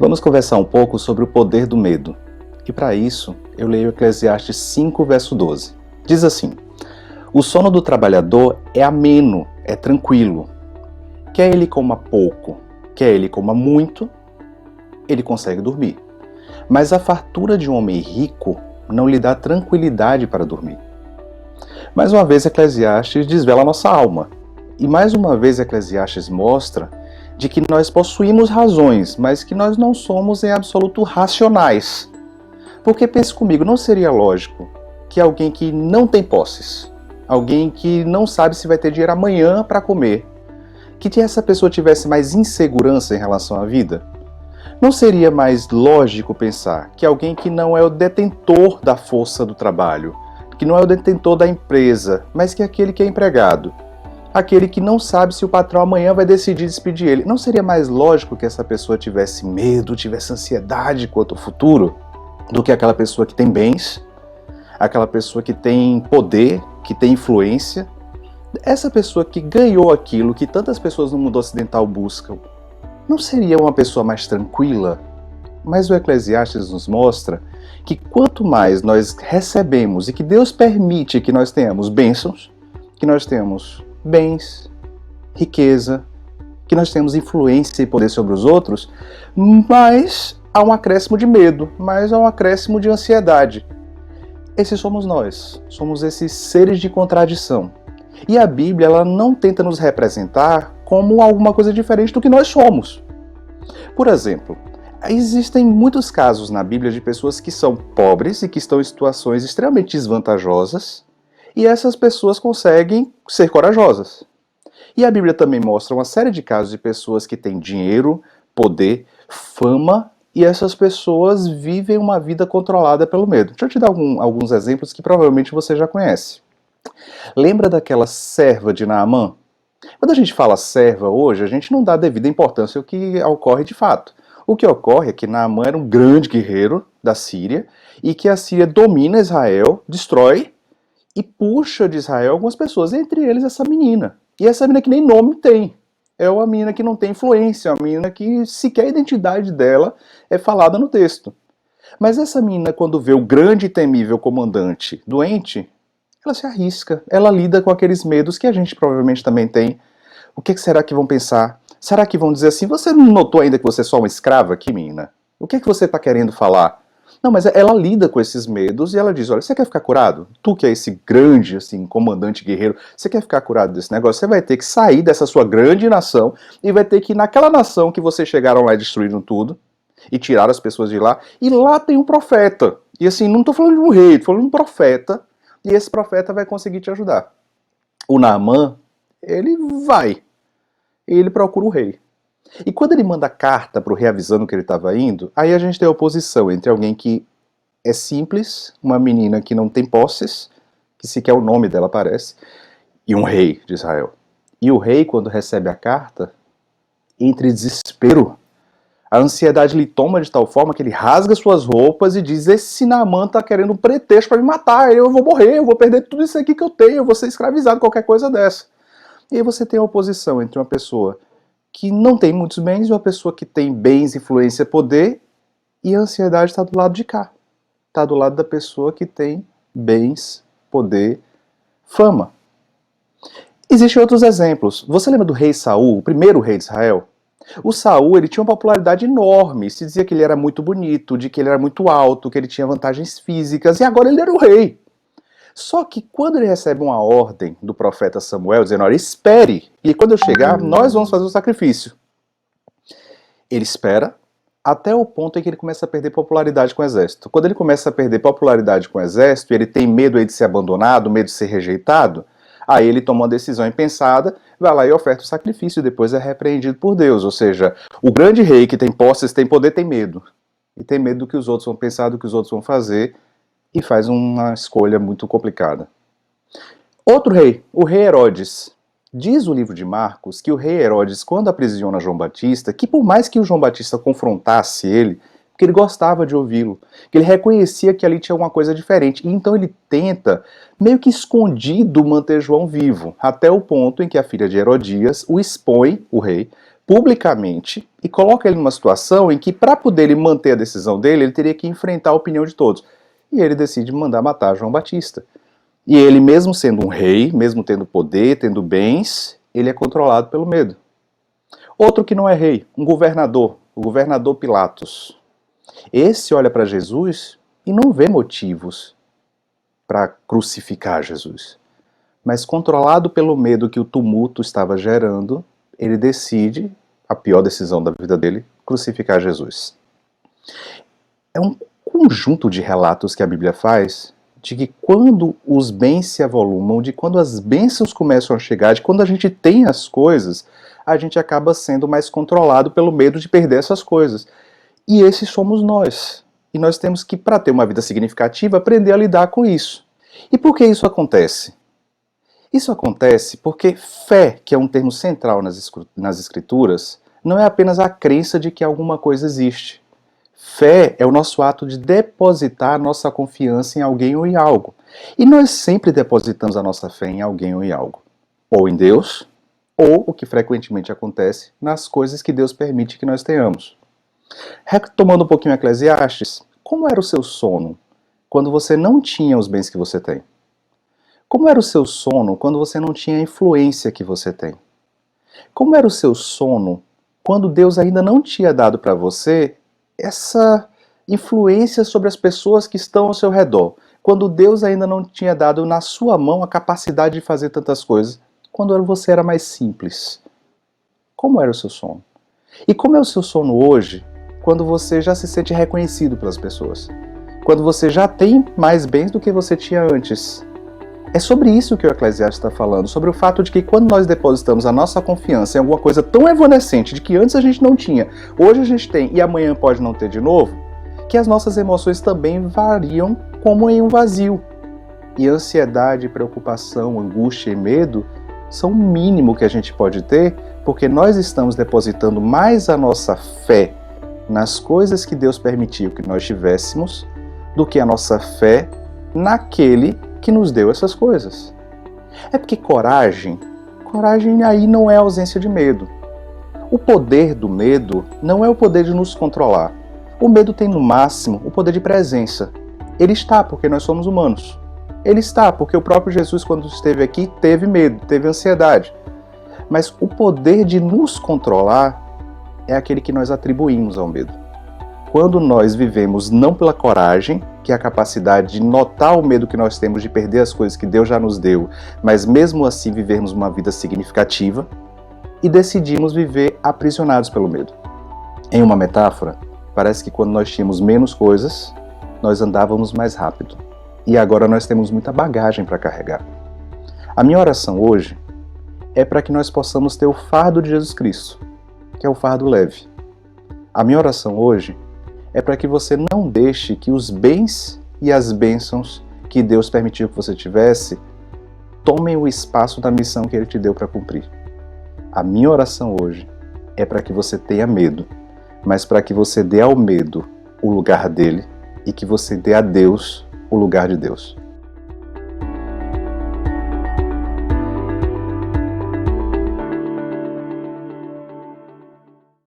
Vamos conversar um pouco sobre o poder do medo. E para isso, eu leio Eclesiastes 5, verso 12. Diz assim: o sono do trabalhador é ameno, é tranquilo. Quer ele coma pouco, quer ele coma muito, ele consegue dormir. Mas a fartura de um homem rico não lhe dá tranquilidade para dormir. Mais uma vez, Eclesiastes desvela a nossa alma. E mais uma vez, Eclesiastes mostra de que nós possuímos razões, mas que nós não somos em absoluto racionais. Porque pense comigo, não seria lógico que alguém que não tem posses, alguém que não sabe se vai ter dinheiro amanhã para comer, que essa pessoa tivesse mais insegurança em relação à vida? Não seria mais lógico pensar que alguém que não é o detentor da força do trabalho, que não é o detentor da empresa, mas que é aquele que é empregado, aquele que não sabe se o patrão amanhã vai decidir despedir ele, não seria mais lógico que essa pessoa tivesse medo, tivesse ansiedade quanto ao futuro, do que aquela pessoa que tem bens, aquela pessoa que tem poder, que tem influência, essa pessoa que ganhou aquilo que tantas pessoas no mundo ocidental buscam? Não seria uma pessoa mais tranquila? Mas o Eclesiastes nos mostra que quanto mais nós recebemos e que Deus permite que nós tenhamos bênçãos, que nós tenhamos bens, riqueza, que nós temos influência e poder sobre os outros, mais há um acréscimo de medo, mais há um acréscimo de ansiedade. Esses somos nós, somos esses seres de contradição. E a Bíblia, ela não tenta nos representar como alguma coisa diferente do que nós somos. Por exemplo, existem muitos casos na Bíblia de pessoas que são pobres e que estão em situações extremamente desvantajosas, e essas pessoas conseguem ser corajosas. E a Bíblia também mostra uma série de casos de pessoas que têm dinheiro, poder, fama, e essas pessoas vivem uma vida controlada pelo medo. Deixa eu te dar alguns exemplos que provavelmente você já conhece. Lembra daquela serva de Naamã? Quando a gente fala serva hoje, a gente não dá devida importância ao que ocorre de fato. O que ocorre é que Naamã era um grande guerreiro da Síria e que a Síria domina Israel, destrói e puxa de Israel algumas pessoas, entre eles essa menina. E essa menina que nem nome tem. É uma menina que não tem influência, uma menina que sequer a identidade dela é falada no texto. Mas essa menina, quando vê o grande e temível comandante doente, ela se arrisca, ela lida com aqueles medos que a gente provavelmente também tem. O que será que vão pensar? Será que vão dizer assim, você não notou ainda que você é só uma escrava aqui, menina? O que você está querendo falar? Não, mas ela lida com esses medos e ela diz, olha, você quer ficar curado? Tu que é esse grande, assim, comandante guerreiro, você quer ficar curado desse negócio? Você vai ter que sair dessa sua grande nação e vai ter que ir naquela nação que vocês chegaram lá e destruíram tudo e tiraram as pessoas de lá, e lá tem um profeta. E assim, não estou falando de um rei, estou falando de um profeta, e esse profeta vai conseguir te ajudar. O Naamã, ele vai, ele procura o rei. E quando ele manda carta para o rei avisando que ele estava indo, aí a gente tem a oposição entre alguém que é simples, uma menina que não tem posses, que sequer o nome dela aparece, e um rei de Israel. E o rei, quando recebe a carta, entra em desespero. A ansiedade lhe toma de tal forma que ele rasga suas roupas e diz, esse Naamã está querendo um pretexto para me matar, eu vou morrer, eu vou perder tudo isso aqui que eu tenho, eu vou ser escravizado, qualquer coisa dessa. E aí você tem a oposição entre uma pessoa que não tem muitos bens e uma pessoa que tem bens, influência, poder, e a ansiedade está do lado de cá. Está do lado da pessoa que tem bens, poder, fama. Existem outros exemplos. Você lembra do rei Saul, o primeiro rei de Israel? O Saul, ele tinha uma popularidade enorme, se dizia que ele era muito bonito, de que ele era muito alto, que ele tinha vantagens físicas, e agora ele era o rei. Só que quando ele recebe uma ordem do profeta Samuel, dizendo, olha, espere, e quando eu chegar, nós vamos fazer o sacrifício. Ele espera até o ponto em que ele começa a perder popularidade com o exército. Quando ele começa a perder popularidade com o exército, ele tem medo aí de ser abandonado, medo de ser rejeitado, aí ele toma uma decisão impensada, vai lá e oferta o sacrifício, e depois é repreendido por Deus. Ou seja, o grande rei que tem posses, tem poder, tem medo. E tem medo do que os outros vão pensar, do que os outros vão fazer, e faz uma escolha muito complicada. Outro rei, o rei Herodes. Diz o livro de Marcos que o rei Herodes, quando aprisiona João Batista, que por mais que o João Batista confrontasse ele, porque ele gostava de ouvi-lo, que ele reconhecia que ali tinha alguma coisa diferente, e então ele tenta, meio que escondido, manter João vivo, até o ponto em que a filha de Herodias o expõe, o rei, publicamente e coloca ele numa situação em que, para poder ele manter a decisão dele, ele teria que enfrentar a opinião de todos. E ele decide mandar matar João Batista. E ele, mesmo sendo um rei, mesmo tendo poder, tendo bens, ele é controlado pelo medo. Outro que não é rei, um governador, o governador Pilatos. Esse olha para Jesus e não vê motivos para crucificar Jesus. Mas controlado pelo medo que o tumulto estava gerando, ele decide, a pior decisão da vida dele, crucificar Jesus. É um conjunto de relatos que a Bíblia faz de que quando os bens se avolumam, de quando as bênçãos começam a chegar, de quando a gente tem as coisas, a gente acaba sendo mais controlado pelo medo de perder essas coisas. E esses somos nós. E nós temos que, para ter uma vida significativa, aprender a lidar com isso. E por que isso acontece? Isso acontece porque fé, que é um termo central nas Escrituras, não é apenas a crença de que alguma coisa existe. Fé é o nosso ato de depositar nossa confiança em alguém ou em algo. E nós sempre depositamos a nossa fé em alguém ou em algo. Ou em Deus, ou, o que frequentemente acontece, nas coisas que Deus permite que nós tenhamos. Retomando um pouquinho Eclesiastes, como era o seu sono quando você não tinha os bens que você tem? Como era o seu sono quando você não tinha a influência que você tem? Como era o seu sono quando Deus ainda não tinha dado para você essa influência sobre as pessoas que estão ao seu redor? Quando Deus ainda não tinha dado na sua mão a capacidade de fazer tantas coisas? Quando você era mais simples? Como era o seu sono? E como é o seu sono hoje, quando você já se sente reconhecido pelas pessoas? Quando você já tem mais bens do que você tinha antes? É sobre isso que o Eclesiastes está falando, sobre o fato de que quando nós depositamos a nossa confiança em alguma coisa tão evanescente, de que antes a gente não tinha, hoje a gente tem e amanhã pode não ter de novo, que as nossas emoções também variam como em um vazio. E ansiedade, preocupação, angústia e medo são o mínimo que a gente pode ter, porque nós estamos depositando mais a nossa fé nas coisas que Deus permitiu que nós tivéssemos, do que a nossa fé naquele que nos deu essas coisas. É porque coragem aí não é ausência de medo. O poder do medo não é o poder de nos controlar. O medo tem no máximo o poder de presença. Ele está porque nós somos humanos. Ele está porque o próprio Jesus, quando esteve aqui, teve medo, teve ansiedade. Mas o poder de nos controlar é aquele que nós atribuímos ao medo. Quando nós vivemos não pela coragem, que é a capacidade de notar o medo que nós temos de perder as coisas que Deus já nos deu, mas mesmo assim vivermos uma vida significativa, e decidimos viver aprisionados pelo medo. Em uma metáfora, parece que quando nós tínhamos menos coisas, nós andávamos mais rápido. E agora nós temos muita bagagem para carregar. A minha oração hoje é para que nós possamos ter o fardo de Jesus Cristo, que é o fardo leve. A minha oração hoje é para que você não deixe que os bens e as bênçãos que Deus permitiu que você tivesse tomem o espaço da missão que Ele te deu para cumprir. A minha oração hoje é para que você tenha medo, mas para que você dê ao medo o lugar dele e que você dê a Deus o lugar de Deus.